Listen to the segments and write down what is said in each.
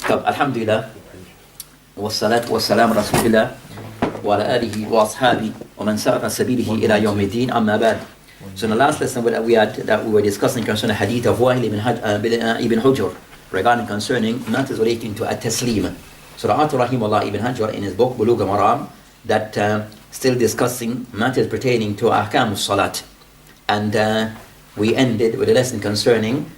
Alhamdulillah, wassalatu wassalamu rasulillah wa ala alihi wa ashabi wa man sara sabilihi ila yawmiddin, amma ba'd. So in the last lesson that we were discussing concerning the hadith of Wa'il ibn Hujr regarding concerning matters relating to Taslim. So the author Rahimullah ibn Hujr in his book Bulugu Maraam that still discussing matters pertaining to ahkam salat, and we ended with a lesson concerning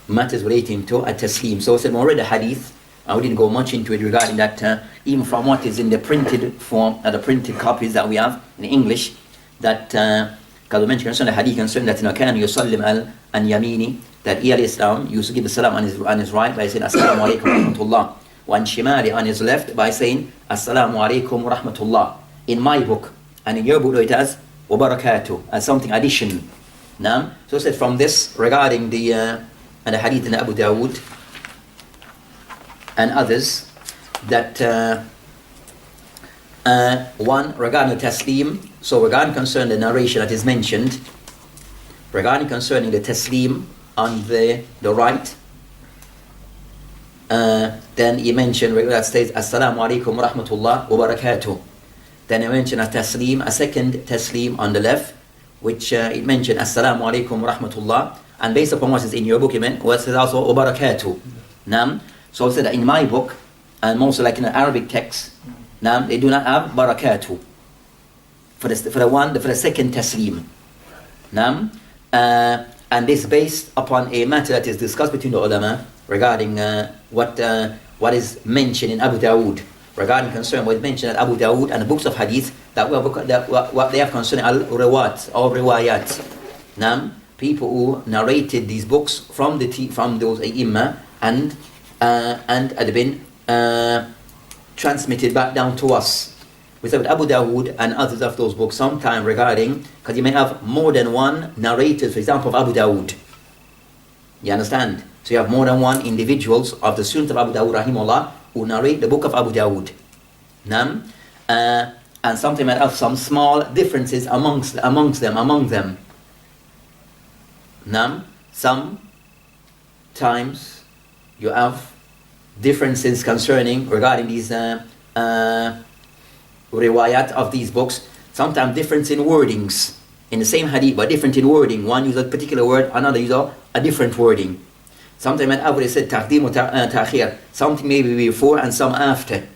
matters relating to Taslim. So we said we already the hadith, we didn't go much into it regarding that, even from what is in the printed form, the printed copies that we have in English, that because we mentioned concerning the hadith concerning that كان يسلم عن يمينه, that he Islam used to give the salam on his right by saying assalamu alaikum wa rahmatullah, wa an shimali on his left by saying assalamu alaikum wa rahmatullah. In my book and in your book it has wa barakatuh as something addition. Now, so said from this regarding the hadith in Abu Dawood and others, that one regarding the Taslim. So regarding concerning the narration that is mentioned regarding concerning the Taslim on the right, then he mentioned that states assalamu alaikum wa rahmatullah wa barakatuh. Then he mentioned a Taslim, a second Taslim on the left, which it mentioned assalamu alaikum wa rahmatullah, and based upon what is in your book, it meant what is also wa barakatuh. So I said that in my book, and mostly like in the Arabic text, they do not have barakatuh for the second Taslim. And this based upon a matter that is discussed between the ulama regarding what is mentioned in Abu Dawood, regarding concern what is mentioned at Abu Dawood and the books of hadith that what they have concerning al-rawat or riwayat. People who narrated these books from those ai and had been transmitted back down to us. We said with Abu Dawood and others of those books sometime regarding, because you may have more than one narrators, for example, of Abu Dawood. You understand? So you have more than one individuals of the student of Abu Dawood rahimahullah who narrate the book of Abu Dawood. And sometimes might have some small differences among them. Sometimes you have differences concerning regarding these riwayat of these books. Sometimes difference in wordings in the same hadith, but different in wording. One uses a particular word, another uses a different wording. Sometimes Abu said taqdim wa ta'khir, something maybe before and some after.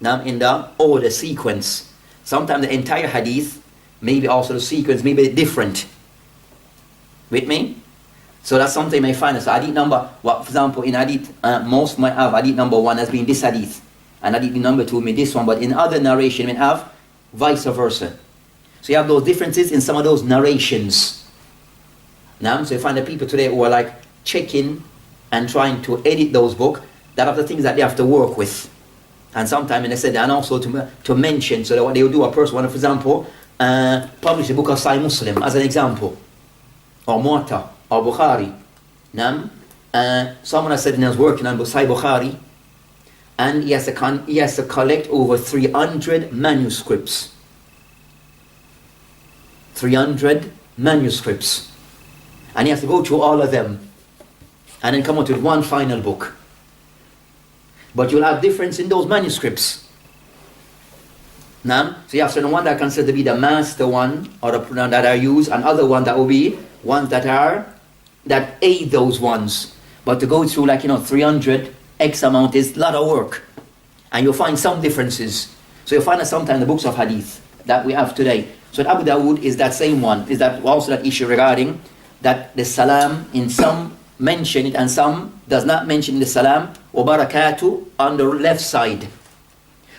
In the order sequence. Sometimes the entire hadith, maybe also the sequence may be different. With me? So that's something you may find. So hadith number, for example, in hadith, most might have hadith number 1 as being this hadith, and hadith number 2 may this one, but in other narration, may have vice versa. So you have those differences in some of those narrations. So you find that people today who are like checking and trying to edit those books, that are the things that they have to work with. And sometimes they said, and also to mention, so that what they will do, a person, for example, publish a book of Sahih Muslim as an example, or Muwatta, or Bukhari. Someone has said he was working on Sahih Bukhari, and he has to collect over 300 manuscripts. 300 manuscripts. And he has to go through all of them, and then come out with one final book. But you'll have difference in those manuscripts. So you have certain one that are considered to be the master one, or that are used, and other one that will be ones that aid those ones. But to go through 300 X amount is a lot of work, and you'll find some differences. So you'll find that sometimes the books of hadith that we have today. So Abu Dawood is that same one, is that also that issue regarding that the salam in some mention it and some does not mention the salam wa barakatuh on the left side.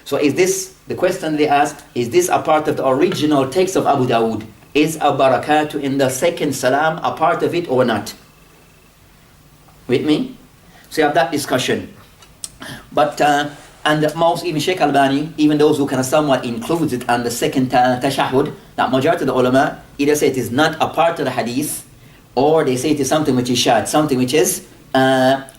So is this, the question they ask, is this a part of the original text of Abu Dawood? Is a barakatuh in the second salam a part of it or not? With me? So you have that discussion. But and most, even Sheikh Albani, even those who kind of somewhat includes it on the second tashahhud, that majority of the ulama either say it is not a part of the hadith, or they say it is something which is shad, something which is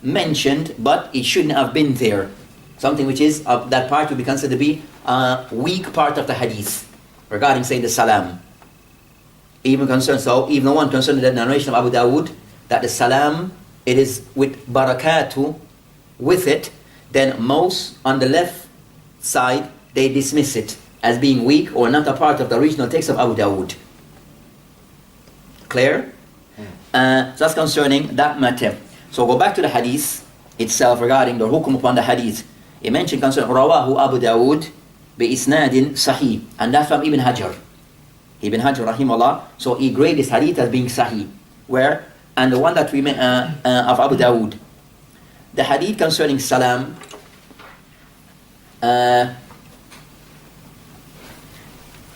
mentioned but it shouldn't have been there, something which is that part would be considered to be a weak part of the hadith regarding say the salam. Even the one concerned the narration of Abu Dawood, that the salam, it is with barakatuh with it, then most on the left side, they dismiss it as being weak or not a part of the original text of Abu Dawood. Clear? So that's concerning that matter. So go back to the hadith itself regarding the hukum upon the hadith. It mentioned concerning Rawahu Abu Dawood bi isnadin sahih, and that's from Ibn Hajar. Ibn Hajar rahimahullah, so he graded this hadith as being sahih. Where? And the one that we of Abu Dawood. The hadith concerning salam, it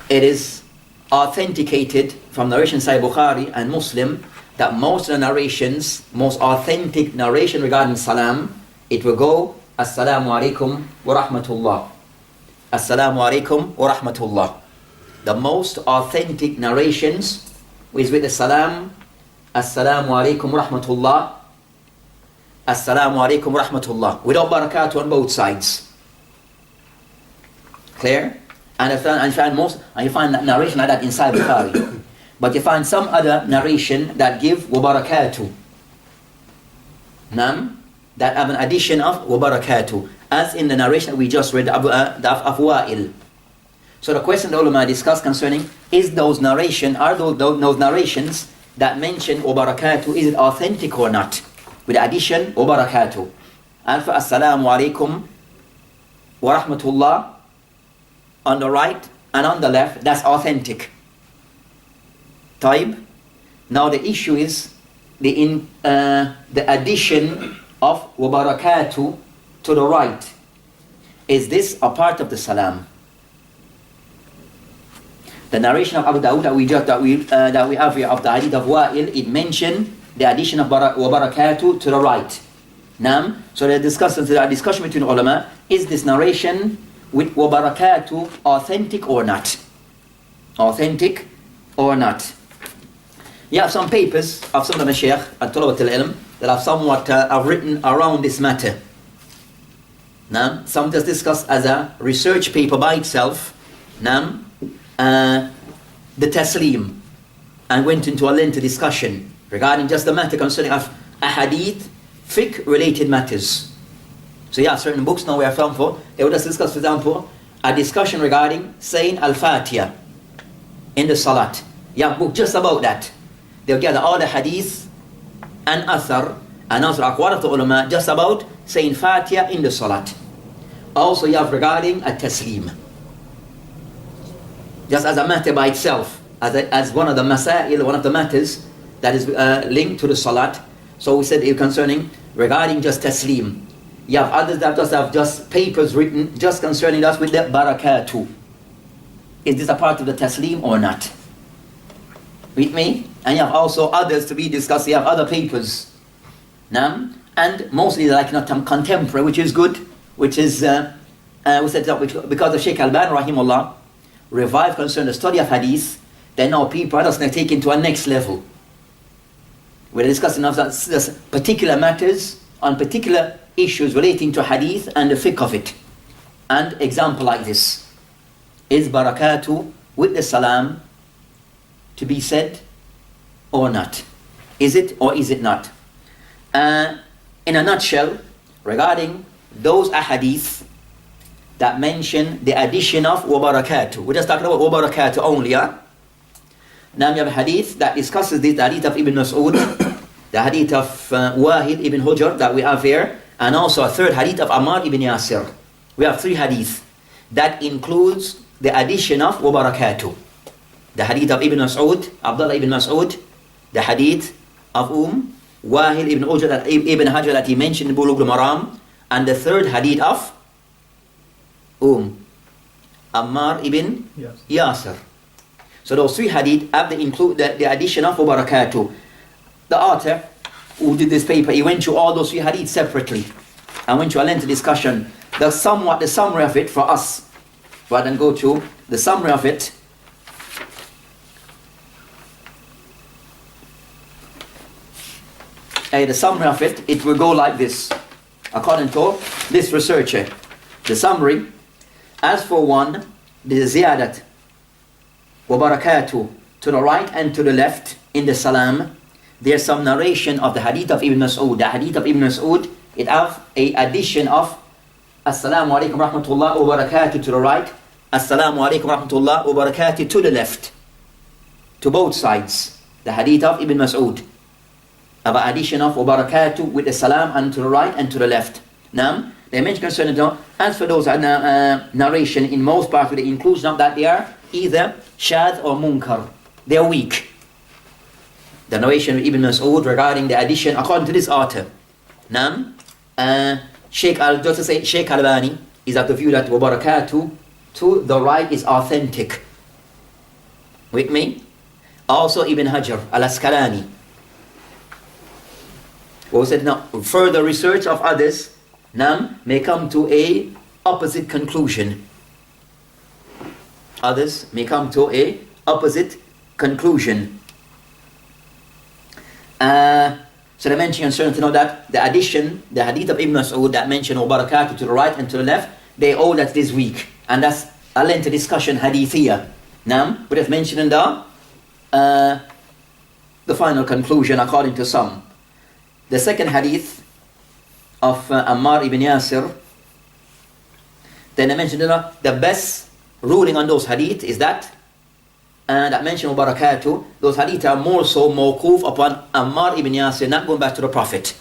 is authenticated from narration Sahih Bukhari and Muslim that most of the narrations, most authentic narration regarding salam, it will go Assalamu alaikum wa rahmatullah. Assalamu alaikum wa rahmatullah. The most authentic narrations is with the salam, Assalamu alaikum wa rahmatullah. Assalamu alaikum wa rahmatullah. Without barakatuh on both sides. Clear? And you find that narration like that inside Bukhari. But you find some other narration that give wa barakatuh. That have an addition of wa barakatuh, as in the narration that we just read of Wa'il. So the question the ulama discussed concerning is those narrations that mention wa barakatuh, is it authentic or not? With the addition wa barakatuh. And for assalamu alaikum wa rahmatullah on the right and on the left, that's authentic. Taib. Now the issue is the addition of wa barakatuh to the right. Is this a part of the salam? The narration of Abu Dawud that we have here of the hadith of Wa'il, it mentioned the addition of wa barakatuh to the right. So the discussion between ulama, is this narration with wa barakatuh authentic or not? Authentic or not? You have some papers of some of the Mashaykh at Talabat al-Ilm that have somewhat have written around this matter. Some just discussed as a research paper by itself, the Taslim, and went into a lengthy discussion regarding just the matter concerning of Ahadeeth, fiqh related matters. So yeah, certain books now we are found for, they would just discuss, for example, a discussion regarding saying Al-Fatiha in the Salat. Yeah, book just about that. They'll gather all the hadith and athar and also aqwal of the ulama just about saying Fatiha in the Salat. Also you have regarding a Taslim, just as a matter by itself, as one of the masail, one of the matters that is linked to the Salat. So we said concerning regarding just Taslim. You have others that have just papers written just concerning us with the barakatuh. Is this a part of the Taslim or not? With me? And you have also others to be discussed. You have other papers. And mostly they're like not contemporary, which is good, which is we said that because of Shaykh Al-Albani rahimahullah revived concerning the study of hadith, then now people are just going to take it to a next level. We're discussing particular matters on particular issues relating to hadith and the fiqh of it. And example like this: is barakatuh with the salam to be said or not? Is it or is it not? In a nutshell, regarding those ahadith that mention the addition of wa barakatuh, we're just talking about wa barakatuh only. Now we have a hadith that discusses this, the hadith of Ibn Mas'ud, the hadith of Wahid ibn Hujr that we have here, and also a third hadith of Ammar ibn Yasir. We have three hadith that includes the addition of wa barakatuh. The hadith of Ibn Mas'ud, Abdullah ibn Mas'ud, the hadith of Wahid ibn Hujr, Ibn Hajar that he mentioned in Bulugu Maraam, and the third hadith of Ammar ibn Yasir. So those three hadith have to include the addition of wa barakatuh. The author who did this paper, he went through all those three hadith separately and went through a lengthy discussion. The summary of it for us, rather than go through the summary of it. The summary of it, it will go like this, according to this researcher. The summary: as for one, the ziyadat wa barakatuh to the right and to the left in the salam, there's some narration of the hadith of Ibn Mas'ud. The hadith of Ibn Mas'ud it have a addition of Assalamu alaikum rahmatullah wa barakatuh to the right, Assalamu alaikum rahmatullah wa barakatuh to the left, to both sides. The hadith of Ibn Mas'ud have an addition of wa barakatuh with the salam and to the right and to the left. Now, they mention concerning it, as for those narration in most parts with the inclusion of that, they are either shadh or munkar. They are weak. The narration of Ibn Mas'ud regarding the addition, according to this author, Nam, Sheikh Al-Bani is of the view that wa barakatuh to the right is authentic. With me? Also Ibn Hajar Al-Asqalani, who said now further research of others may come to a opposite conclusion. Others may come to a opposite conclusion. So they mention concerned to know that the addition, the hadith of Ibn Mas'ud that mention wa barakatuh to the right and to the left, they all that is weak. And that's a lengthy discussion hadithiyah. Now, but it's mentioned in the final conclusion according to some. The second hadith of Ammar ibn Yasir, then I mentioned the best ruling on those hadith is that that mention wa barakatuh, those hadith are more so mawquf upon Ammar ibn Yasir, not going back to the Prophet.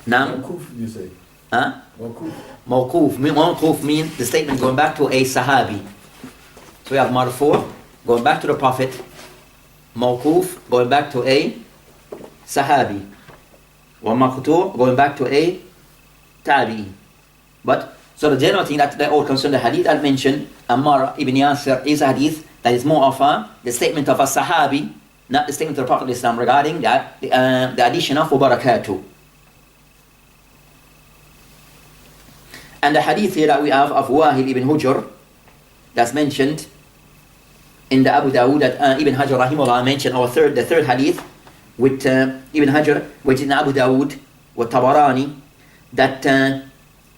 Now, mawquf, you say? Huh? Mawquf. Mawquf means the statement going back to a sahabi. So we have marfu, going back to the Prophet. Mawquf, going back to a sahabi. Wa maqtu', going back to a tabi'i. But so the general thing that they all concern the hadith I mentioned, Ammar ibn Yasir, is a hadith that is more of the statement of a sahabi, not the statement of the Prophet of Islam regarding that the addition of wa barakatuh. And the hadith here that we have of Wahil ibn Hujr, that's mentioned in the Abu Dawud, that Ibn Hajar rahimahullah mentioned the third hadith with Ibn Hajar, which is in Abu Dawud with Tabarani, that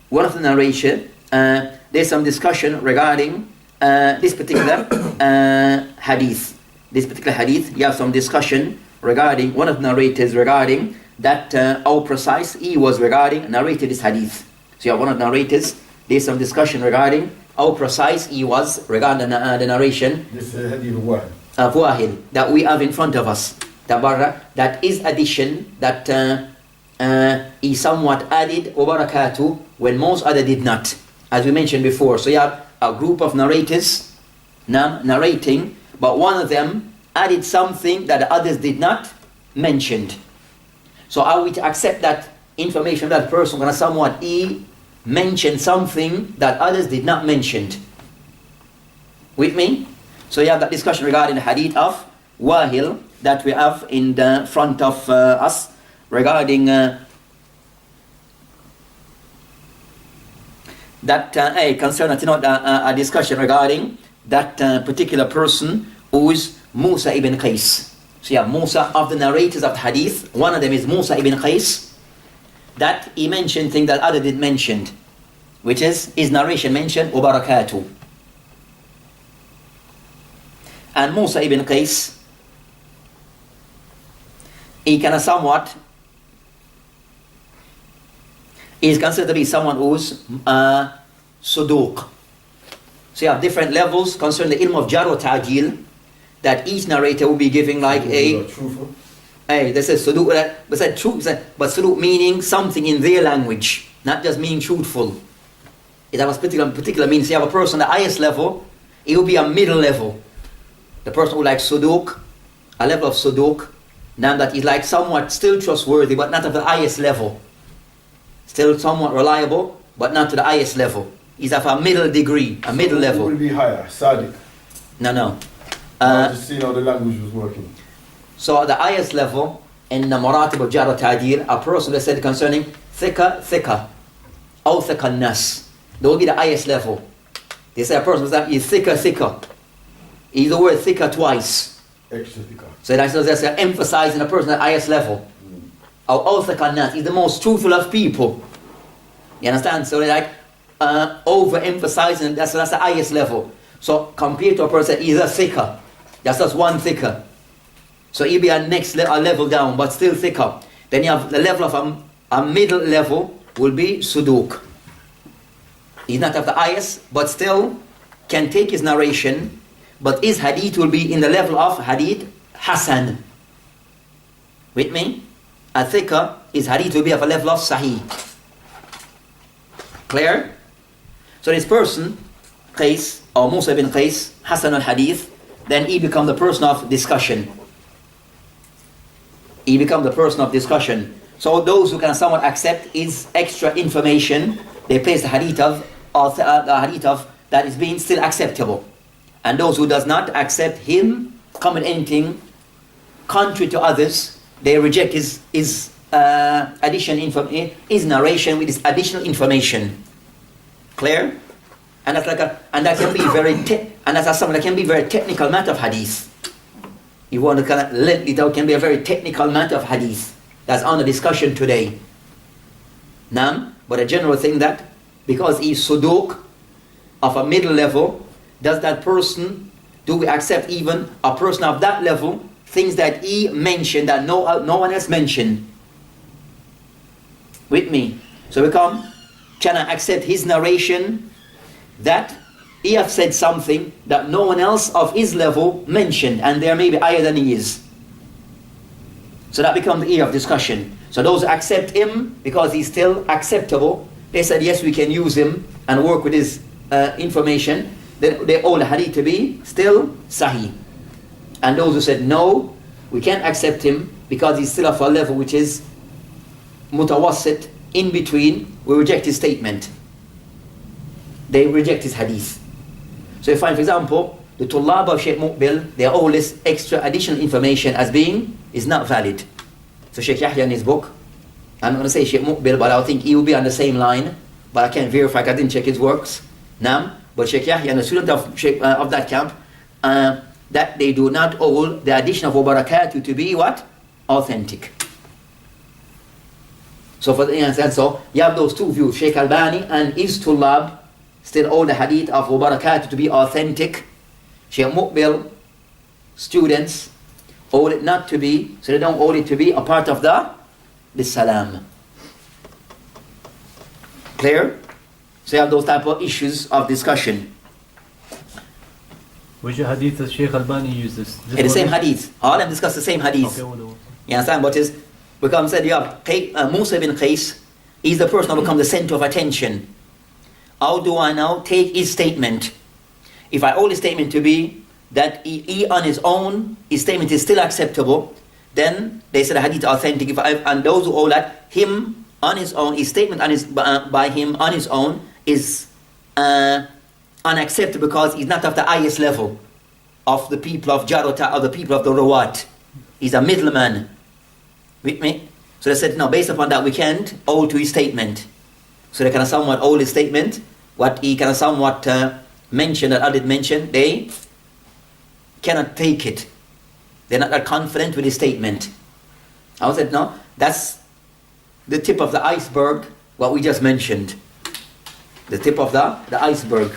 one of the narration, there's some discussion regarding this particular hadith. This particular hadith, you have some discussion regarding one of the narrators regarding that how precise he was regarding narrated this hadith. So you have one of the narrators, there's some discussion regarding how precise he was regarding the narration. This hadith of Wahil that we have in front of us. That is addition that he somewhat added wa barakatuh when most other did not, as we mentioned before. So you have a group of narrators narrating, but one of them added something that the others did not mentioned. So are we to accept that information of that person when somewhat he mentioned something that others did not mention? With me? So you have that discussion regarding the hadith of Wahil that we have in the front of us regarding that concern, a discussion regarding that particular person who is Musa ibn Qais. So yeah, Musa, of the narrators of the hadith, one of them is Musa ibn Qais, that he mentioned things that other didn't mention, which is his narration mentioned wa barakatuh. And Musa ibn Qais, he kind of somewhat is considered to be someone who's suduq. So you have different levels concerning the ilm of jar wa ta'jil, that each narrator will be giving like truthful. This is suduq, but said truth, but suduq meaning something in their language, not just meaning truthful. It has a particular meaning. So you have a person at the highest level, it will be a middle level. The person who likes suduq, a level of suduq, now that is like somewhat still trustworthy, but not of the highest level. Still somewhat reliable, but not to the highest level. He's of a middle degree, a middle level. It will be higher, Sadiq. No. Just seeing how the language was working. So the highest level in the maratib of jar wa ta'dil, a person that said concerning thika, awthaq nas. That will be the highest level. They say a person that is thika. He's the word thika twice. Extra thika. So that's emphasizing a person at the highest level. Awthaq nas, he's the most truthful of people. You understand? So they're like overemphasizing, that's the highest level. So compared to a person, he's a thika. That's just one thika. So he'll be a next level down, but still thika. Then you have the level of a middle level will be Suduq. He's not of the highest, but still can take his narration, but his hadith will be in the level of hadith Hasan. With me? A thicker, his hadith will be of a level of Sahih. Clear? So this person, Qais, or Musa bin Qais, Hasan al-Hadith, then he becomes the person of discussion. He becomes the person of discussion. So those who can somewhat accept his extra information, they place the hadith of that is being still acceptable. And those who does not accept him comment anything contrary to others, they reject his narration with his additional information. Clear? And that's that can be something that can be very technical matter of hadith. You want to kind of let it out, can be a very technical matter of hadith. That's on the discussion today. But a general thing that because he's suduq of a middle level, does that person, do we accept even a person of that level, things that he mentioned that no one else mentioned? With me. So we can I accept his narration that he have said something that no one else of his level mentioned, and there may be higher than he is. So that becomes the area of discussion. So those who accept him because he's still acceptable, they said yes, we can use him and work with his information. They all hadith to be still sahih. And those who said no, we can't accept him because he's still of a level which is mutawassit, in between, we reject his statement. They reject his hadith. So you find, for example, the Tullab of Sheikh Muqbil, they all this extra additional information as being is not valid. So Sheikh Yahya in his book, I'm going to say Sheikh Muqbil, but I think he will be on the same line, but I can't verify, I didn't check his works. But Sheikh Yahya and the student of that camp, that they do not hold the addition of Wabarakatuh to be what? Authentic. So for the instance, so you have those two views, Sheikh Albani and his Tullab still hold the hadith of Wabarakatuh to be authentic. Sheikh Muqbil students hold it not to be, so they don't hold it to be a part of the salam. Clear? So you have those type of issues of discussion. Which hadith does Sheikh Albani use this? The same hadith. All of them discuss the same hadith. Okay, You understand what is? Because said you have Musa bin Qais, he's the person who becomes the center of attention. How do I now take his statement? If I hold his statement to be that he on his own, his statement is still acceptable, then they said the hadith authentic. And those who hold that, him on his own, his statement by him on his own is unacceptable because he's not of the highest level of the people of Jarota, or the people of the Rawat. He's a middleman. With me? So they said, no, based upon that, we can't hold to his statement. So they kind of somewhat hold his statement, what he kind of somewhat mentioned, that I did mention, they cannot take it. They're not that confident with his statement. I said, no, that's the tip of the iceberg, what we just mentioned. The tip of the iceberg.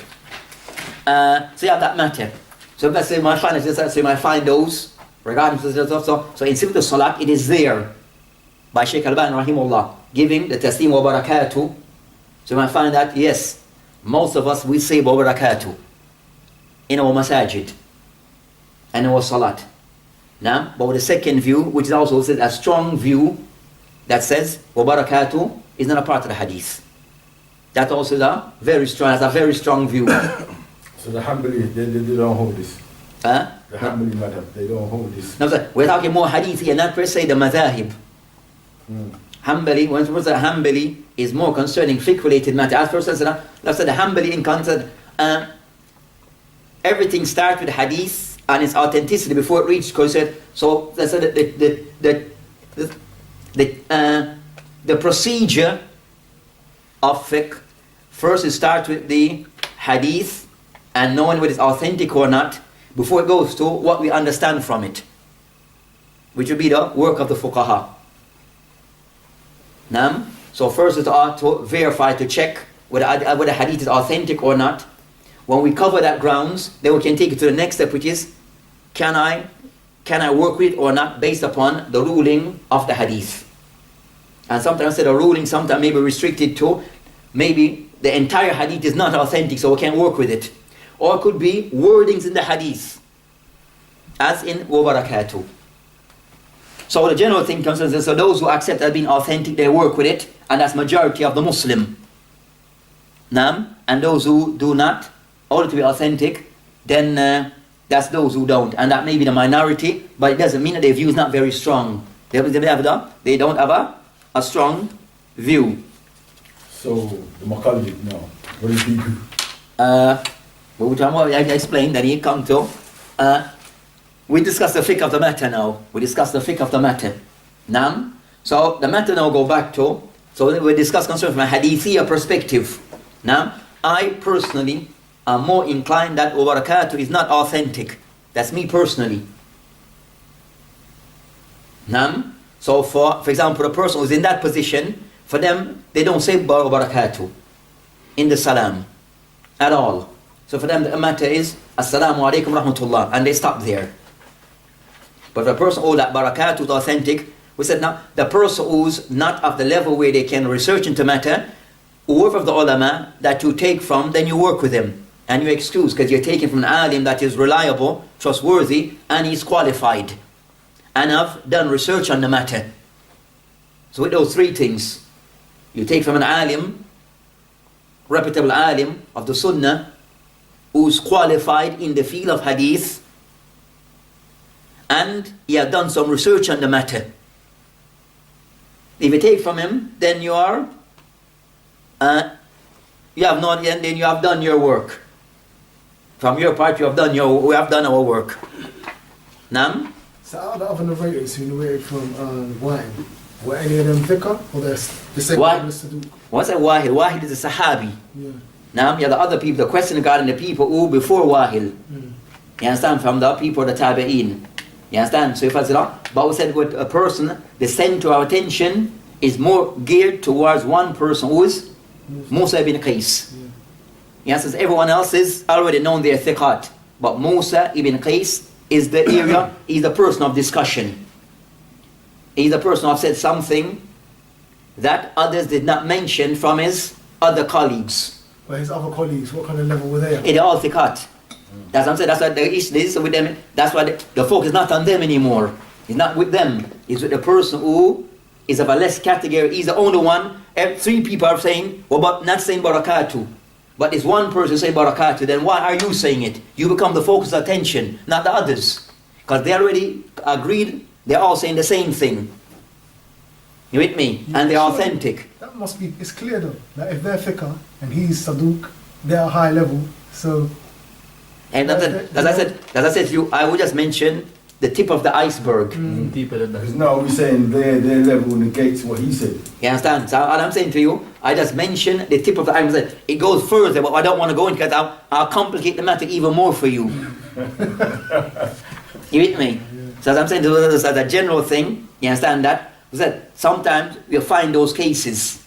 So you have that matter. So let's say I find those, regarding so in Sifat al-Salat, it is there by Sheikh Albani rahimahullah, giving the Taslim wa barakatuh. So I find that yes, most of us we say wa barakatuh in our masajid and our salat. Now, but with the second view, which is also a strong view that says wa barakatuh is not a part of the hadith. That also is a very strong view. So the Hanbali, they don't hold this. Huh? The Hanbali madhab, they don't hold this. No, sir, we're talking more hadith here, not per se the madhahib. Hanbali, when we say Hanbali, is more concerning fiqh-related matter. As first said, let's say the Hanbali in concept, everything starts with hadith and its authenticity before it reaches concept. So let's say the procedure of fiqh first it starts with the hadith and knowing whether it's authentic or not, before it goes to what we understand from it, which would be the work of the fuqaha. So first it's to verify, to check whether hadith is authentic or not. When we cover that grounds, then we can take it to the next step, which is, can I work with it or not based upon the ruling of the hadith? And sometimes the ruling, sometimes maybe restricted to, maybe the entire hadith is not authentic, so we can't work with it. Or it could be wordings in the hadith, as in wa barakatuh. So the general thing comes is, so those who accept as being authentic, they work with it, and that's majority of the Muslim. And those who do not, order to be authentic, then that's those who don't. And that may be the minority, but it doesn't mean that their view is not very strong. They don't have a strong view. So the Makallid now, what does he do? I explained that he come to. We discuss the fiqh of the matter now. So the matter now go back to. So we discuss concerning from a hadithiyah perspective. Now, I personally am more inclined that wa barakatuh is not authentic. That's me personally. So for example, a person who's in that position, for them, they don't say wa barakatuh in the salam at all. So for them, the matter is assalamu alaikum rahmatullah, and they stop there. But the person who that barakatuh is authentic, we said now, the person who's not of the level where they can research into matter, whoever of the ulama that you take from, then you work with him. And you excuse, because you're taking from an alim that is reliable, trustworthy, and he's qualified. And have done research on the matter. So with those three things, you take from an alim, reputable alim of the sunnah, who's qualified in the field of hadith, and he has done some research on the matter. If you take from him, then you are, you have done your work. From your part, we have done our work. Nam? So out of the other narrators who narrated from Wahid, were any of them thicker, or the same Saduq? What's a Wahid? Wahid is a Sahabi. Yeah. Now, the other people, the question regarding the people who before Wahid. You understand? From the people, the Tabi'een. You understand? So if I say, but we said with a person, the center of our attention is more geared towards one person who is Musa ibn Qais. Yeah. Yes, everyone else is already known their thiqat. But Musa ibn Qais is the area, he's the person of discussion. He's the person who have said something that others did not mention from his other colleagues. But his other colleagues, what kind of level were they at? They're all thiqat. That's what I'm saying. That's why the issue is with them. That's why the focus is not on them anymore. It's not with them. It's with the person who is of a less category. He's the only one. Three people are saying, well, but not saying barakatuh. But it's one person saying barakatuh. Then why are you saying it? You become the focus of attention, not the others. Because they already agreed. They're all saying the same thing. You with me? And they're authentic. That must be, it's clear though, that if they're thicker and he's Saduq, they're a high level, so... And as I said to you, I would just mention the tip of the iceberg. Deeper than that. Because now we're saying their level negates what he said. You understand? So what I'm saying to you, I just mention the tip of the iceberg. It goes further, but I don't want to go into it because I'll complicate the matter even more for you. You with me? So as I'm saying, as a general thing, you understand that? Sometimes you'll find those cases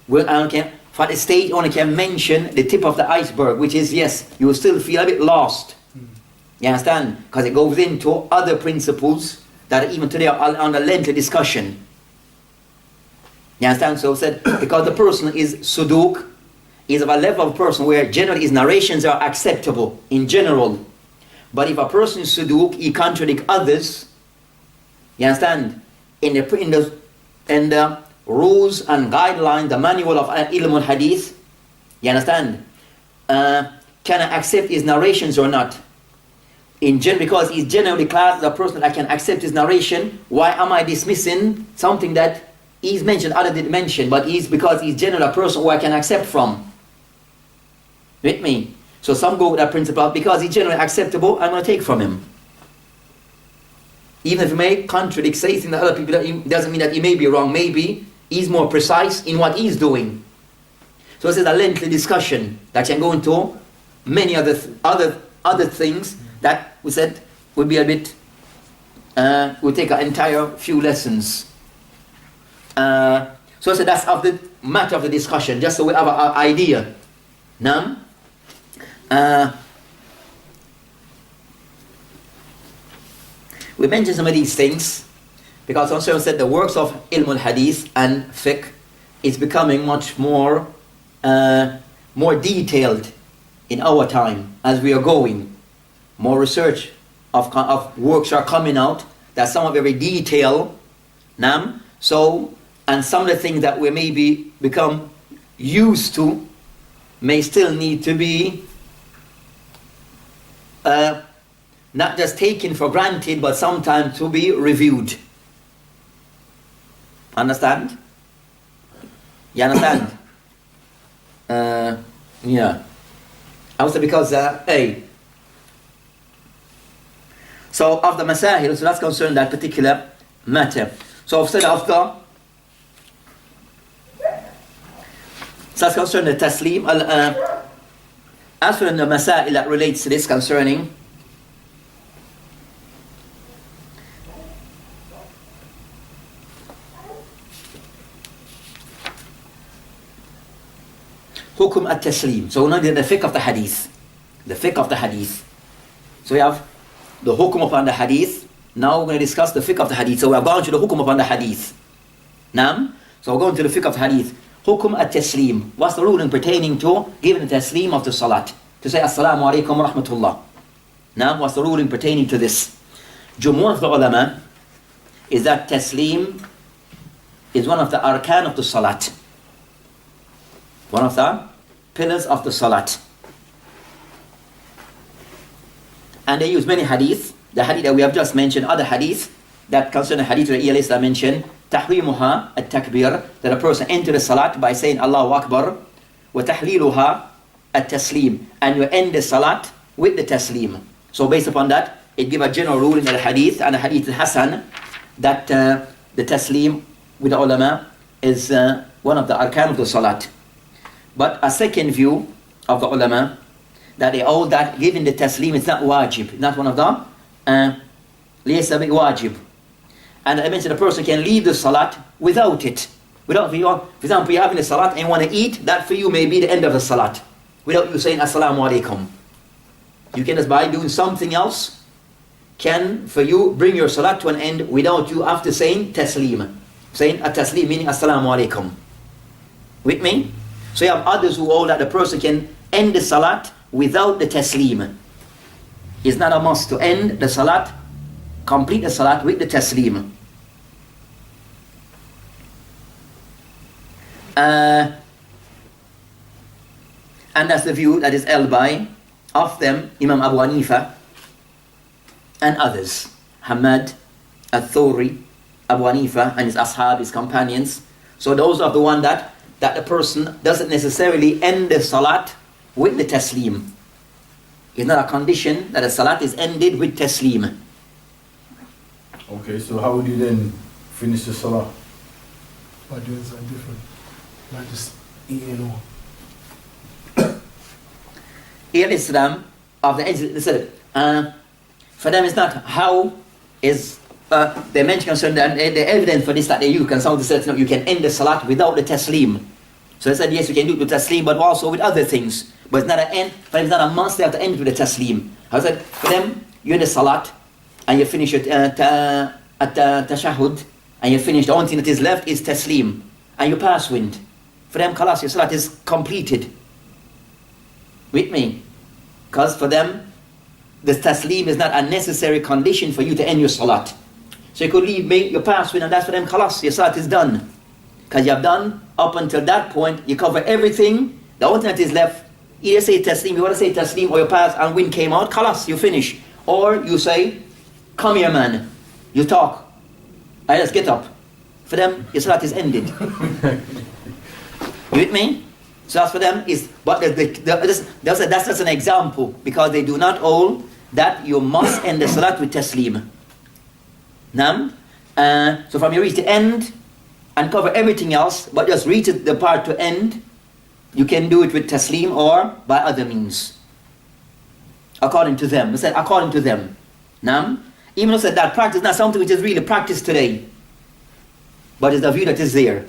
where I don't care. For the stage, you only can mention the tip of the iceberg, which is, yes, you will still feel a bit lost. You understand? Because it goes into other principles that even today are under lengthy discussion. You understand? So said, because the person is Suduq, is of a level of person where generally his narrations are acceptable in general. But if a person is Suduq, he contradicts others. You understand? In the rules and guidelines, the manual of Ilm al-Hadith, you understand? Can I accept his narrations or not? Because he's generally classed as a person that can accept his narration, why am I dismissing something that he's mentioned, others didn't mention, but because he's generally a person who I can accept from? With me? So some go with that principle, because he's generally acceptable, I'm going to take from him. Even if he may contradict, say things that other people, it doesn't mean that he may be wrong. Maybe he's more precise in what he's doing. So this is a lengthy discussion that can go into many other things that we said would be a bit, would take an entire few lessons. So I said that's of the matter of the discussion, just so we have an idea. Now, we mentioned some of these things, Because some said the works of ilm al-hadith and fiqh is becoming much more detailed in our time as we are going. More research of works are coming out that some of very detailed. So, and some of the things that we maybe become used to may still need to be not just taken for granted, but sometimes to be reviewed. Understand? You understand? Yeah. Also because, so of the masahil, so that's concerned that particular matter. So instead of the, so that's concerned the taslim. As for the masail that relates to this concerning hukum at-taslim. So now the fiqh of the hadith. The fiqh of the hadith. So we have the hukum upon the hadith. Now we're going to discuss the fiqh of the hadith. So we have gone to the hukum upon the hadith. Naam. So we're going to the fiqh of the hadith. Hukum at-taslim. What's the ruling pertaining to giving the taslim of the salat? To say assalamu alaikum wa rahmatullah. Naam. What's the ruling pertaining to this? Jumhur of the ulama is that taslim is one of the arkan of the salat. One of the pillars of the salat. And they use many hadith. The hadith that we have just mentioned, other hadith that concern the hadith that I mentioned, tahrimuha at-takbir, that a person enters the salat by saying Allahu Akbar, wa tahliluha at-taslim, and you end the salat with the taslim. So based upon that, it gives a general rule in the hadith, and the hadith al-Hasan, that the taslim with the ulama is one of the arkan of the salat. But a second view of the ulama, that they hold that giving the taslim is not wajib, not one of them, laysa bi wajib. And I mentioned a person can leave the salat without it. Without, for example, you're having a salat and you want to eat, that for you may be the end of the salat. Without you saying assalamu alaikum. You can just by doing something else, can for you bring your salat to an end without you after saying taslim. Saying a taslim meaning assalamu alaikum. With me? So you have others who hold that the person can end the salat without the taslim. It's not a must to end the salat, complete the salat with the taslim. And that's the view that is held by, of them, Imam Abu Hanifa and others. Hamad, Al-Thawri, Abu Hanifa and his ashab, his companions. So those are the one that the person doesn't necessarily end the salat with the taslim. It's not a condition that the salat is ended with taslim. Okay, so how would you then finish the salah? By doing something different. Not just eating all. In Islam, of the for them it's not how is they mention concern that the evidence for this that they use can sound say you can end the salat without the taslim. So they said yes, you can do it with taslim, but also with other things. But it's not an end, but it's not a must. They have to end with the taslim. I said for them, you're in the salat and you finish it at tashahud and you finish. The only thing that is left is taslim, and you pass wind. For them, khalas, your salat is completed. With me, because for them, the taslim is not a necessary condition for you to end your salat. So you could leave, make your pass wind, and that's for them, khalas, your salat is done. Because you have done up until that point, you cover everything. The only thing that is left, either say taslim, you want to say taslim, or your pass and wind came out, khalas, you finish. Or you say, come here man, you talk, I just get up. For them, your salat is ended. You with me? So that's for them is, but that's just an example, because they do not hold that you must end the salat with taslim. Naam? So from you reach the end and cover everything else, but just reach the part to end, you can do it with taslim or by other means. According to them. They said according to them. Naam? Even though that practice is not something which is really practiced today, but it's the view that is there.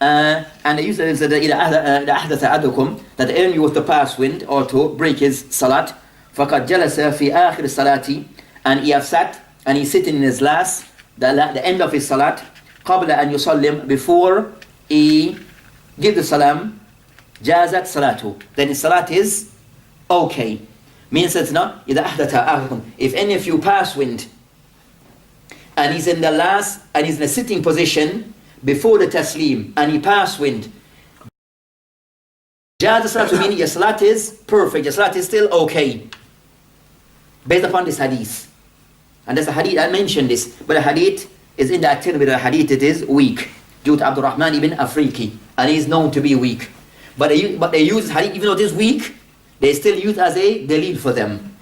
And they use it that the enemy was to pass wind or to break his salat. فَقَدْ جَلَسَ فِي آخِرِ الصَّلَاةِ, and he have sat and he's sitting in his last the end of his salat, قبل أن يسلم, before he give the salam, جازت صلاته, then his salat is okay. Means it's not, إذا أحدث أحدكم, if any of you pass wind, and he's in a sitting position before the taslim, and he pass wind, جازت صلاته, meaning your salat is perfect, your salat is still okay, based upon this hadith. And there's a hadith, I mentioned this, but the hadith is in the activity, the hadith it is weak, due to Abdul Rahman ibn Afriqi, and he is known to be weak. But they use hadith, even though it is weak, they still use as a dalil for them,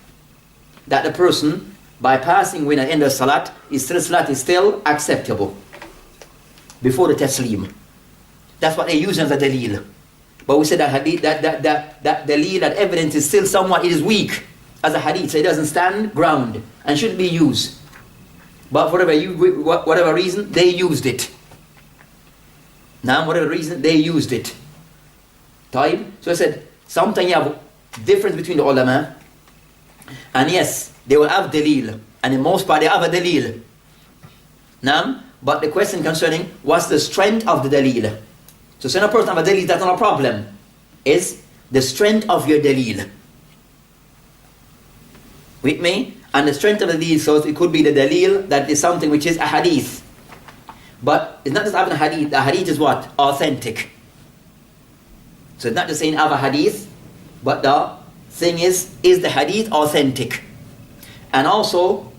that the person, by passing when at end of salat, salat is still acceptable, before the taslim. That's what they use as a dalil. But we said that hadith, that dalil, that evidence is still somewhat, it is weak, as a hadith, so it doesn't stand ground, and shouldn't be used. But for whatever reason, they used it. Now, whatever reason, they used it. Taib. So I said, sometimes you have difference between the ulama, and yes, they will have dalil, and in most part they have a dalil. Now, but the question concerning what's the strength of the dalil. So saying a person have a dalil, that's not a problem. Is the strength of your dalil. With me? And the strength of the dalil, so it could be the dalil that is something which is a hadith. But it's not just having a hadith. The hadith is what? Authentic. So it's not just saying have a hadith, but the thing is the hadith authentic? And also,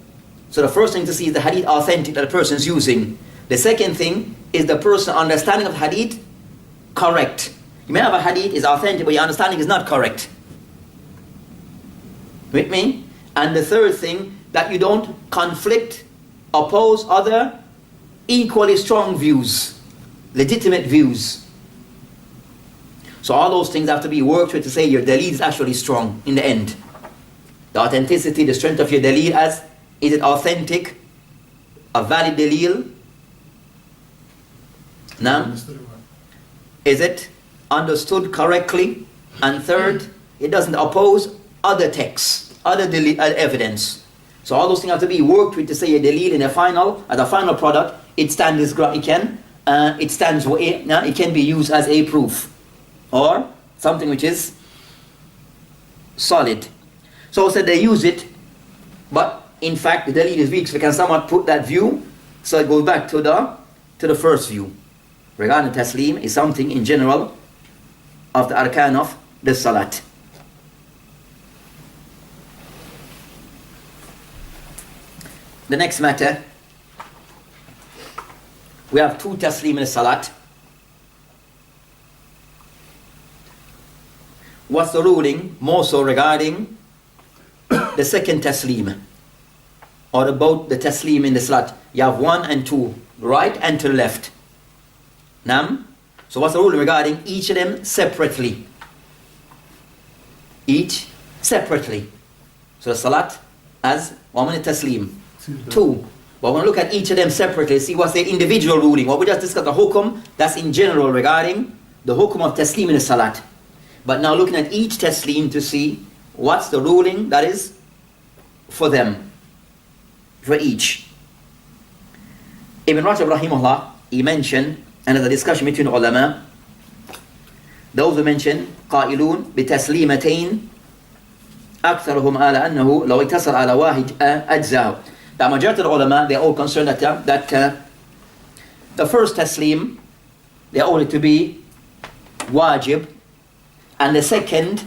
so the first thing to see is the hadith authentic that the person is using. The second thing is the person understanding of hadith correct. You may have a hadith is authentic, but your understanding is not correct. With me? And the third thing, that you don't conflict, oppose other equally strong views, legitimate views. So all those things have to be worked with to say your dalil is actually strong in the end. The authenticity, the strength of your dalil, as is it authentic, a valid dalil? Now, is it understood correctly? And third, it doesn't oppose other texts, other evidence. So all those things have to be worked with to say a dalil in a final, as a final product, it stands, it can be used as a proof, or something which is solid. So said they use it, but in fact the dalil is weak, so we can somewhat put that view, so it goes back to the first view. Regarding taslim is something in general of the arkan of the salat. The next matter, we have two taslim in the salat. What's the ruling more so regarding the second taslim, or about the taslim in the salat? You have one and two, right and to the left. Nam. So what's the ruling regarding each of them separately? Each separately. So the salat as one minute taslim. Two. But we're going to look at each of them separately, see what's the individual ruling. What we just discussed, the hukum, that's in general regarding the hukum of taslim in the salat. But now looking at each taslim to see what's the ruling that is for them, for each. Ibn Rajab rahimahullah, he mentioned, and there's a discussion between ulama, those who mention قائلون بتسليمتين أكثرهم على أنه لو اقتصر على واحد أجزاء. The majority of the ulama, they are all concerned that the first taslim, they are only to be wajib, and the second,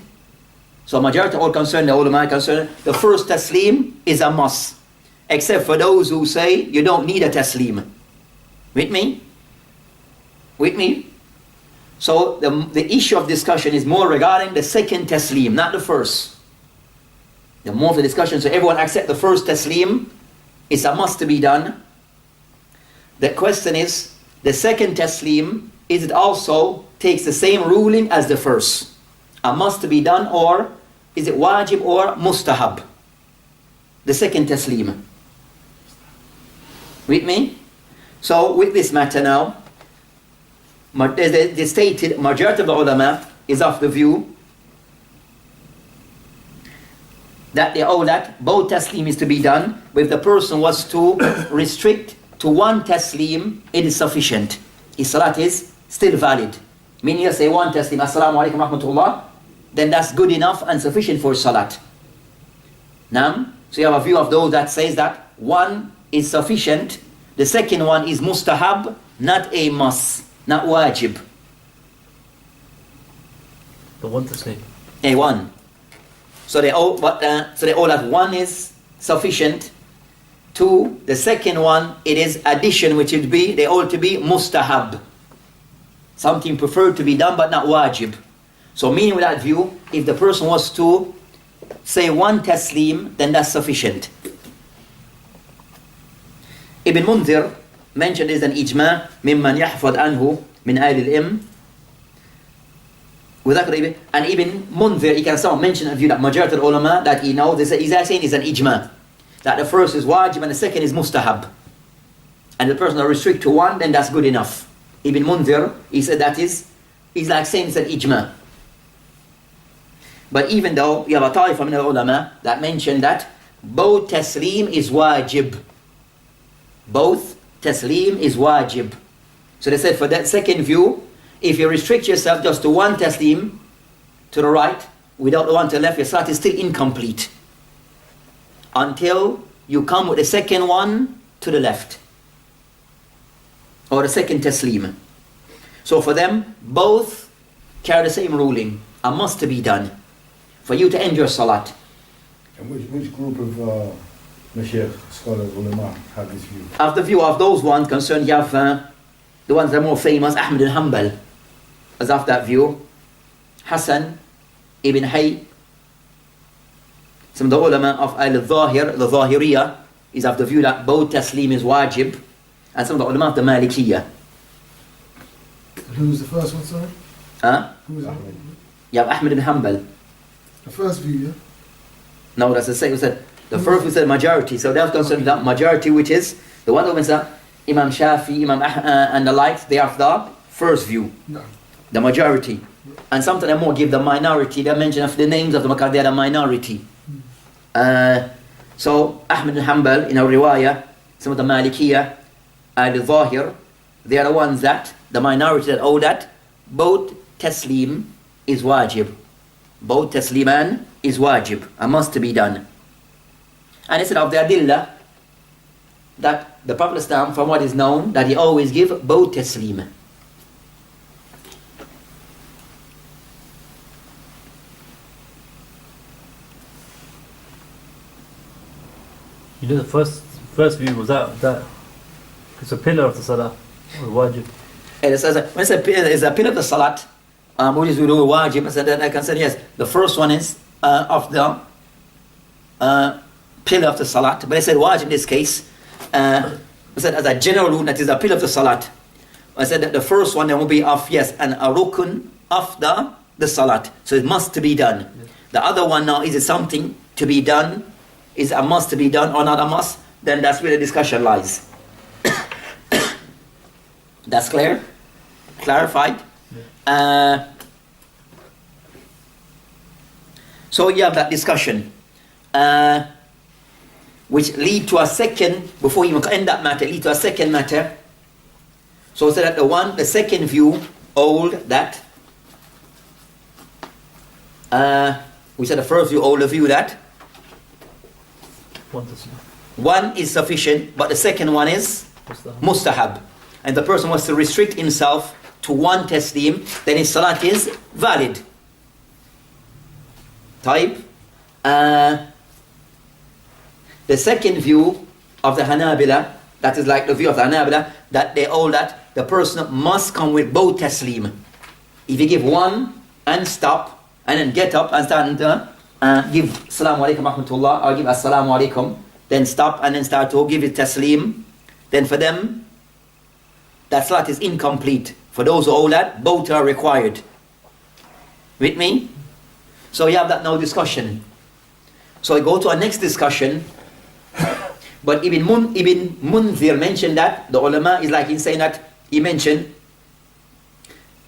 so majority all concerned, the ulama concerned, the first taslim is a must, except for those who say you don't need a taslim. With me? With me? So the issue of discussion is more regarding the second taslim, not the first. The more of the discussion, so everyone accept the first taslim, it's a must to be done. The question is, the second taslim, is it also takes the same ruling as the first? A must to be done, or is it wajib or mustahab? The second taslim. With me? So with this matter now, the stated majority of the ulama is of the view that they owe that both taslim is to be done, but if the person was to restrict to one taslim, it is sufficient. His salat is still valid. Meaning you say one taslim, assalamu alaikum rahmatullah, then that's good enough and sufficient for salat. Now, so you have a view of those that says that one is sufficient, the second one is mustahab, not a must, not wajib. The one to say. A one. So they all that one is sufficient. Two, the second one, it is addition, which would be, they all to be mustahab. Something preferred to be done, but not wajib. So meaning with that view, if the person was to say one taslim, then that's sufficient. Ibn Munzir mentioned is an ijma mimman yahfad anhu min ahli al-ilm. And Ibn Munzir, he can someone mention a view that majority of the ulama that he knows, he's saying is an ijma. That the first is wajib and the second is mustahab. And the person will restrict to one, then that's good enough. Ibn Munzir, he said that he's like saying it's an ijma. But even though you have a ta'ifa min al-ulama that mentioned that both taslim is wajib. Both taslim is wajib. So they said for that second view, if you restrict yourself just to one taslim to the right, without the one to the left, your salat is still incomplete. Until you come with the second one to the left. Or the second taslim. So for them, both carry the same ruling. A must to be done. For you to end your salat. And which group of Mashiach scholars, ulama, have this view? Of the view of those ones concerned, you have the ones that are more famous, Ahmad al Hanbal. As of that view, Hassan ibn Hay, some of the ulama of al-Zahir, the Zahiriya, is of the view that both taslim is wajib, and some of the ulama of the Malikiyya. Who was the first one, sorry? Who was Ahmed. You have Ahmad ibn Hanbal. the first view, yeah? No, that's the second. We said the first we said majority, so that's considered that majority, which is the one that said Imam Shafi, and the likes. They have the first view, No. the majority, and sometimes more give the minority. They mention of the names of the Makkah, they are the minority. So Ahmad ibn Hanbal in our riwayah, some of the Malikiyya, al-Zahir, they are the ones that the minority that that both taslim is wajib. Both tasliman is wajib, a must to be done. And instead of the adillah, that the Prophet Islam, from what is known, that he always give both taslim. You know the first view was that it's a pillar of the salah or wajib. And it says, when it's a pillar of the salat, which is wudu wajib, so then I can say yes, the first one is of the pillar of the salat. But I said wajib in this case, I said as a general rule, that is a pillar of the salat. I said that the first one there will be of, yes, and a rukun of the salat. So it must to be done. The other one now, is it something to be done? Is a must to be done or not a must? Then that's where the discussion lies. That's clear? Clarified? So you have that discussion, which lead to a second, before you end that matter, lead to a second matter. So that the second view hold that, we said the first view hold the view that One to say. one is sufficient, but the second one is Mustahab. mustahab. And the person wants to restrict himself to one taslim, then his salat is valid. Type. The second view of the Hanabila, that is like the view of the Hanabila, that they hold that the person must come with both taslim. If you give one and stop, and then get up and start give Assalamu alaikum rahmatullah, or give Assalamu alaikum, then stop and then start to give it taslim, then for them, that salat is incomplete. For those who hold that, both are required. With me? So you have that now discussion. So I go to our next discussion. But Ibn Munzir mentioned that, the ulama is like in saying that, he mentioned,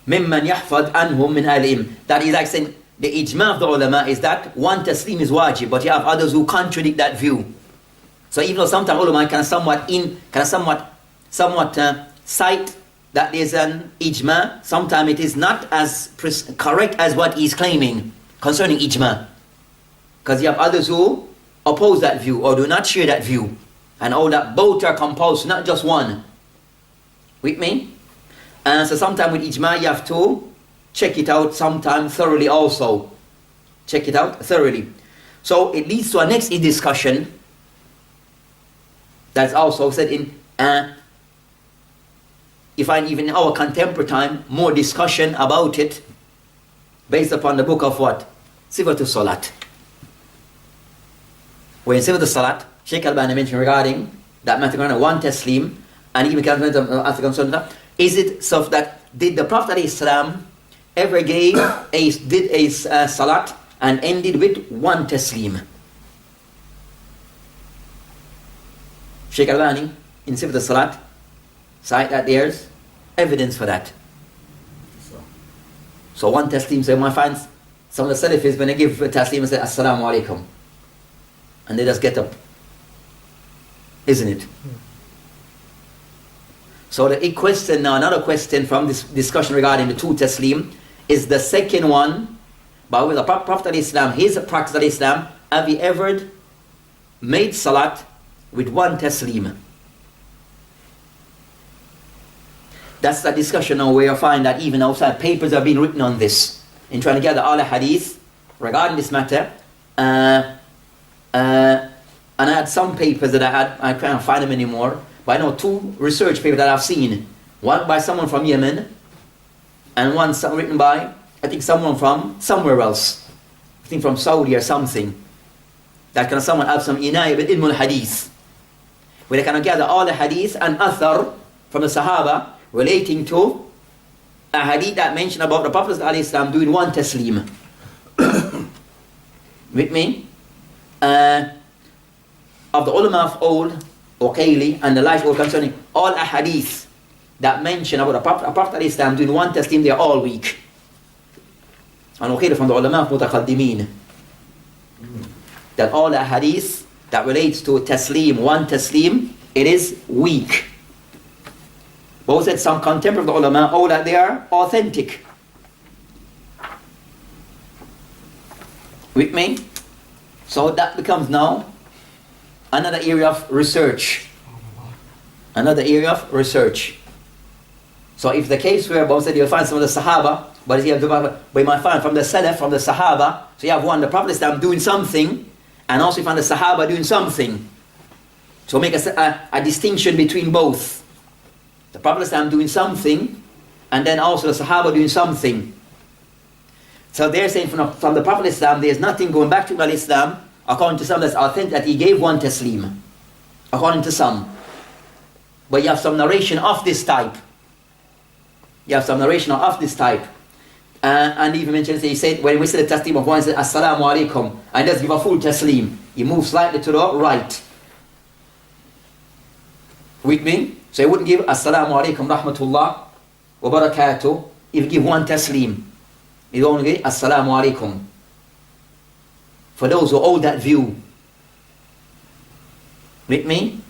مِمَّنْ يَحْفَظْ أَنْهُمْ مِنْ أَهْلِهِمْ. That is like saying, the ijma of the ulama is that one taslim is wajib, but you have others who contradict that view. So even though sometimes ulama can somewhat somewhat cite that there's an ijma, sometimes it is not as correct as what he's claiming concerning ijma. Because you have others who oppose that view or do not share that view. And all that both are compulsory, not just one. With me? And so sometimes with ijma you have to check it out sometimes thoroughly also. Check it out thoroughly. So it leads to our next discussion. That's also said in, you find even in our contemporary time, more discussion about it based upon the book of what? Sifatul Salat. Where in Sifatul Salat, Sheikh Albani mentioned regarding that matter of one taslim, and even is it so that did the Prophet ﷺ ever did a salat and ended with one taslim? Sheikh Albani in Sifatul Salat cite that there's evidence for that. So one taslim, so one finds some of the Salafis when they give a taslim and say Assalamu alaikum, and they just get up, isn't it? So the question now, another question from this discussion regarding the two taslim is the second one. But with the Prophet of Islam, his practice of Islam, have he ever made salat with one taslim? That's the discussion now where you find that even outside papers have been written on this, in trying to gather all the hadith regarding this matter. And I had some papers that I can't find them anymore, but I know two research papers that I've seen. One by someone from Yemen, and one written by, I think, someone from somewhere else. I think from Saudi or something. That kind of someone have some inayah with ilm al-hadith, where they kind of gather all the hadith and athar from the Sahaba relating to a hadith that mentioned about the Prophet ﷺ doing one taslim. With me? Of the ulama of old, Uqayli, and the life old concerning all ahadith that mention about the Prophet ﷺ doing one taslim, they are all weak. And Uqayli from the ulama of mutaqaddimin, that all ahadith that relates to taslim, one taslim, it is weak. Both said some contemporary ulama, all that they are authentic. With me? So that becomes now another area of research. Another area of research. So if the case where both said you'll find some of the Sahaba, but you might find from the Salaf, from the Sahaba, so you have one, the Prophet Islam doing something, and also you find the Sahaba doing something. So make a distinction between both. The Prophet Islam doing something, and then also the Sahaba doing something. So they're saying from the Prophet Islam, there's nothing going back to Islam, according to some that's authentic, that he gave one taslim. According to some. But you have some narration of this type. You have some narration of this type. And even mentions, he said, when we say the taslim of one, he said, Assalamu alaikum, and does give a full taslim. He moves slightly to the right. With me? So he wouldn't give Assalamu alaikum rahmatullah wa barakatuh. He would give one taslim. He would only give Assalamu alaikum. For those who hold that view. With me?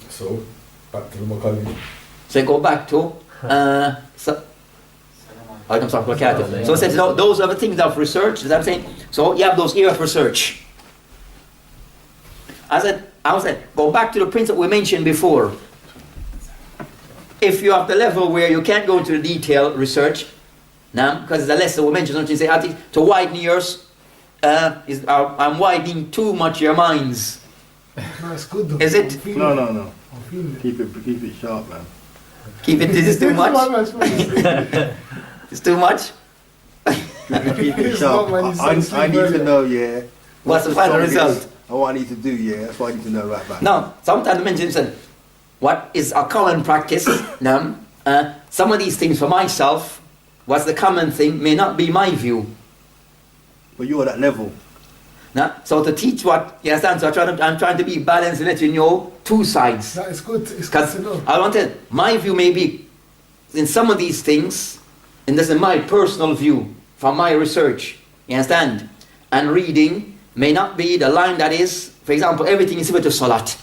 So, back to the Makali. So go back to so it says those are the things of research, as I'm saying. So you have those areas of research. I said, go back to the principle we mentioned before. If you have the level where you can't go into the detailed research, now, because the lesson we mentioned, something say, I think to widen yours, I'm widening too much your minds. No, it's good though. Is it? No. Keep it sharp, man. Keep it, this is too much? It's too much? Keep it sharp. I need to know, yeah. What's the final result? What I need to do, yeah. That's what I need to know right back. Now, sometimes I mention what is a common practice. Now, some of these things for myself, what's the common thing may not be my view. But you're at that level. Now, so to teach what, you understand? So I'm trying to be balanced and let you know two sides. That is good. It's good Because to know. I wanted, my view may be in some of these things, and this is my personal view from my research, you understand? And reading may not be the line that is, for example, everything is similar to Salat.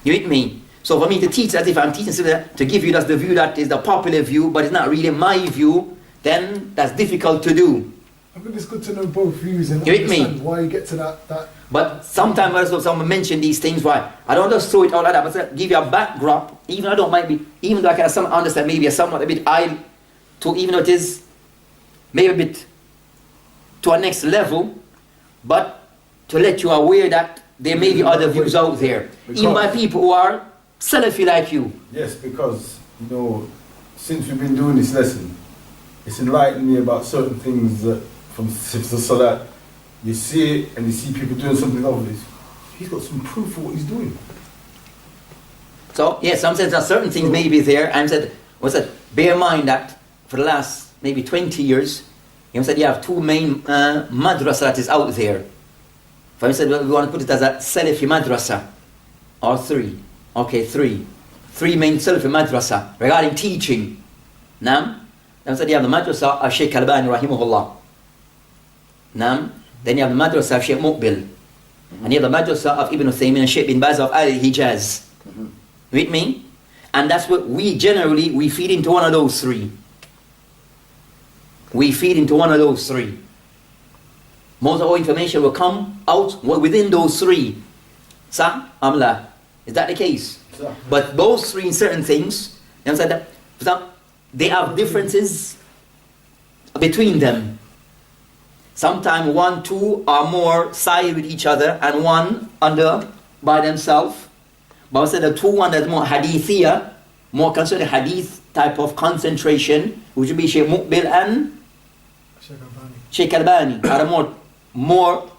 You with me? So for me to teach as if I'm teaching to give you just the view that is the popular view, but it's not really my view, then that's difficult to do. I think it's good to know both views and You with me? understand why you get to that. But sometimes when someone mention these things, why? I don't just throw it out like that, but give you a backdrop, even I don't might be, even though I can some understand maybe somewhat a bit I to even though it is maybe a bit to a next level, but to let you aware that there may be other views out there. Even by people who are Salafi like you. Yes, because, you know, since we've been doing this lesson, it's enlightened me about certain things that from Salah, you see it and you see people doing something of this. He's got some proof for what he's doing. So, yes, some sense that certain things may be there, and said, bear in mind that for the last maybe 20 years, you said you have two main madrasa that is out there. For instance, we want to put it as a Salafi madrasa, or three. Okay, three. Three main Salafi madrasa regarding teaching. Now, then you have the madrasa of Shaykh Albani rahimahullah. Now, then you have the madrasa of Shaykh Muqbil. And you have the madrasa of Ibn Uthaymin and Shaykh bin Baz of Al Hijaz. With me? And that's what we generally, we feed into one of those three. We feed into one of those three. Most of our information will come out within those three. Sa? Amla. Is that the case? Sir. But those three in certain things, they have differences between them. Sometimes one, two are more side with each other and one under by themselves. But I said the two one that's more hadithiyah, more concerned hadith type of concentration, which would be Shaykh Muqbil and Shaykh Albani, are more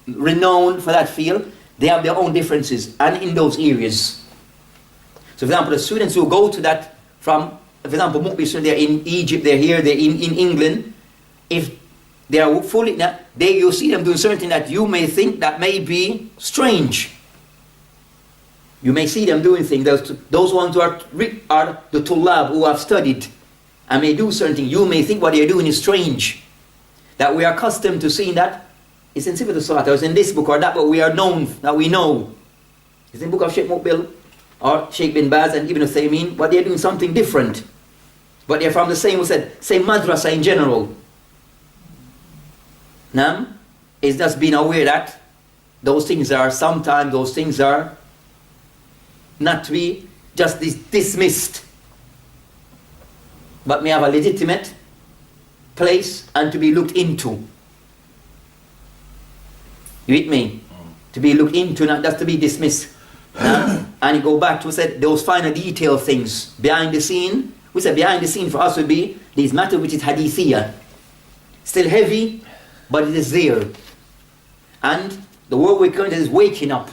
renowned for that field. They have their own differences and in those areas. So for example, the students who go to that from, for example, Muqbil, they're in Egypt, they're here, they're in England. If they are fully, you see them doing something that you may think that may be strange. You may see them doing things, those ones who are the tullab who have studied and may do certain things. You may think what they are doing is strange. That we are accustomed to seeing that. It's in Sifat al-Salat, it's in this book or that, but we are known, that we know. It's in the book of Shaykh Muqbil or Shaykh bin Baz and Ibn Uthaymin, but they are doing something different. But they are from the same madrasa in general. Now, it's just being aware that those things are not to be just dismissed, but may have a legitimate place and to be looked into. You with me? To be looked into, not just to be dismissed. And you go back to those finer detail things behind the scene. We said behind the scene for us would be these matter which is hadithiyah. Still heavy, but it is there. And the word we're going to is waking up.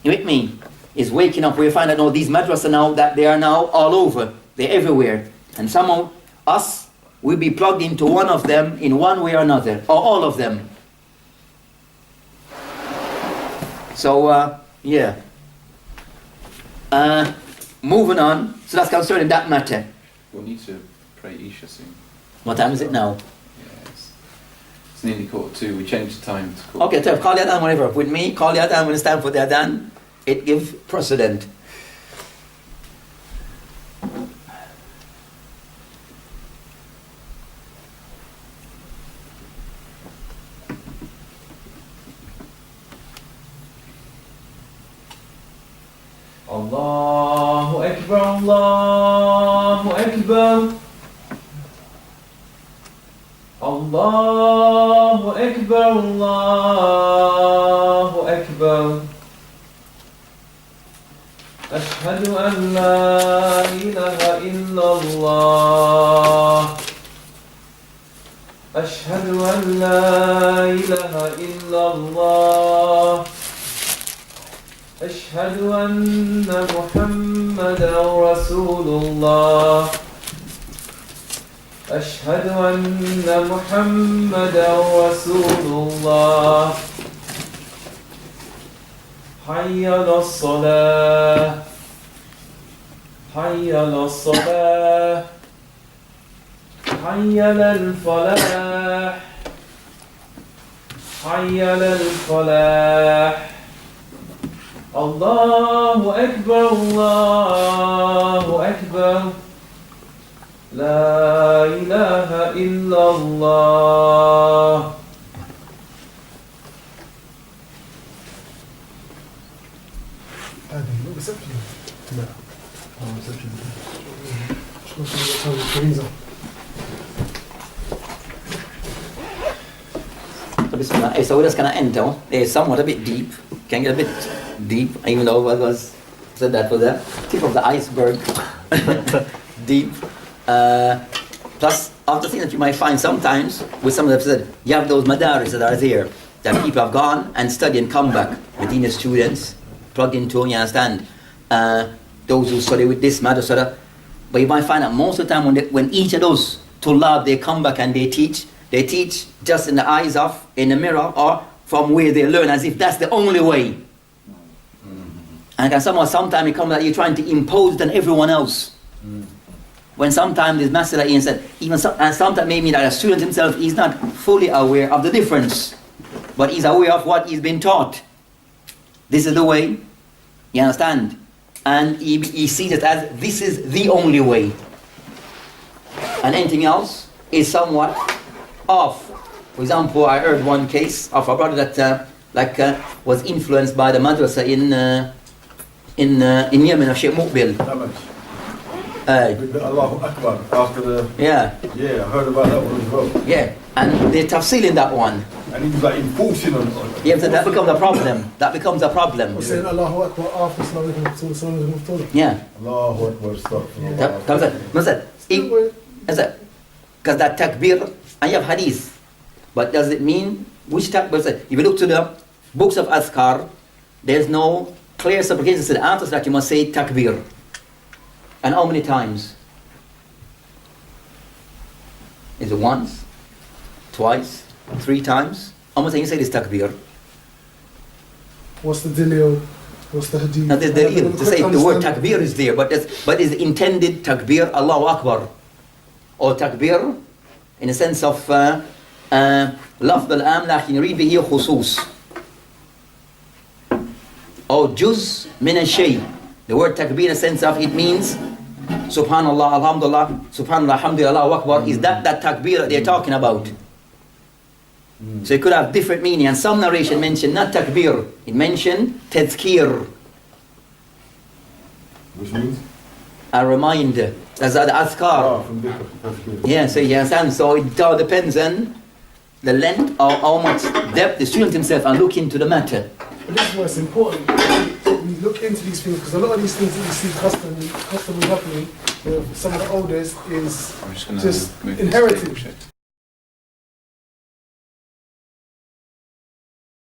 You with me? Is waking up. We find that now these madrasas now, that they are now all over. They're everywhere. And somehow us will be plugged into one of them in one way or another. Or all of them. So, yeah. Moving on. So that's concerning that matter. We'll need to pray Isha soon. What time is it now? Yes. It's nearly 1:45. We changed the time to 1:45. Okay, so call the adhan whenever. With me, call the adhan when it's time for the adhan. It gives precedent. Allahu Akbar, Allahu Akbar. Allahu Akbar, Allahu Akbar. Ashhadu an la ilaha illallah. Ashhadu an la ilaha illallah. أشهد أن محمدا رسول الله أشهد أن محمدا رسول الله حي على الصلاة حي على الصلاة حي على الفلاح حي على الفلاح Allahu Akbar, Allahu Akbar. La ilaha illallah. هذه reception. لا. reception. شو الكنيسة. So Bismillah. So we're just gonna enter. It's somewhat a bit deep. Can get a bit deep, even though what was said that was the tip of the iceberg. Deep. Plus, after things that you might find sometimes with some of them said, you have those madaris that are there that people have gone and studied and come back. Medina students plugged into, you understand? Those who study with this madrasa. But you might find that most of the time when each of those tulab they come back and they teach just in the eyes of, in the mirror, or from where they learn, as if that's the only way. And sometimes it comes that you're trying to impose it on everyone else. When sometimes there's masala and said, and sometimes maybe that a student himself is not fully aware of the difference, but he's aware of what he's been taught. This is the way, you understand? And he sees it as this is the only way. And anything else is somewhat off. For example, I heard one case of a brother that was influenced by the madrasa in Yemen of Sheikh Muqbil. With the Allahu Akbar after the... Yeah, Yeah, I heard about that one as well. yeah, and they're tafsil in that one. And he was like enforcing on Yeah, so that becomes a problem. That becomes a problem. We're saying Allahu Akbar after Salah Muftulah. Yeah. Allahu Akbar, stop. Because that takbir, I have hadith. But does it mean which takbir? If you look to the books of Azkar, there's no clear supplication to the answers that you must say takbir. And how many times? Is it once? Twice? 3 times? How much can you say this takbir? What's the delil? What's the hadith? Now there's the to say the word takbir is there, but is intended takbir Allahu Akbar, or takbir in the sense of lafd al-am lakin yurid bihi khusus, or juz min al-shay. The word takbir in the sense of it means subhanallah, alhamdulillah, subhanallah, alhamdulillah, Allahu Akbar. Is that takbir that they're talking about? So it could have different meaning, and some narration mentioned not takbir, it mentioned tazkir, Which means? a reminder. That's the azkar. From dhikr, that's good. Yeah, so you understand. So it all depends on the length or how much depth the student himself and look into the matter. But this is what's important. We look into these things because a lot of these things that we see customly happening with some of the elders is I'm just gonna just move this inherited. table.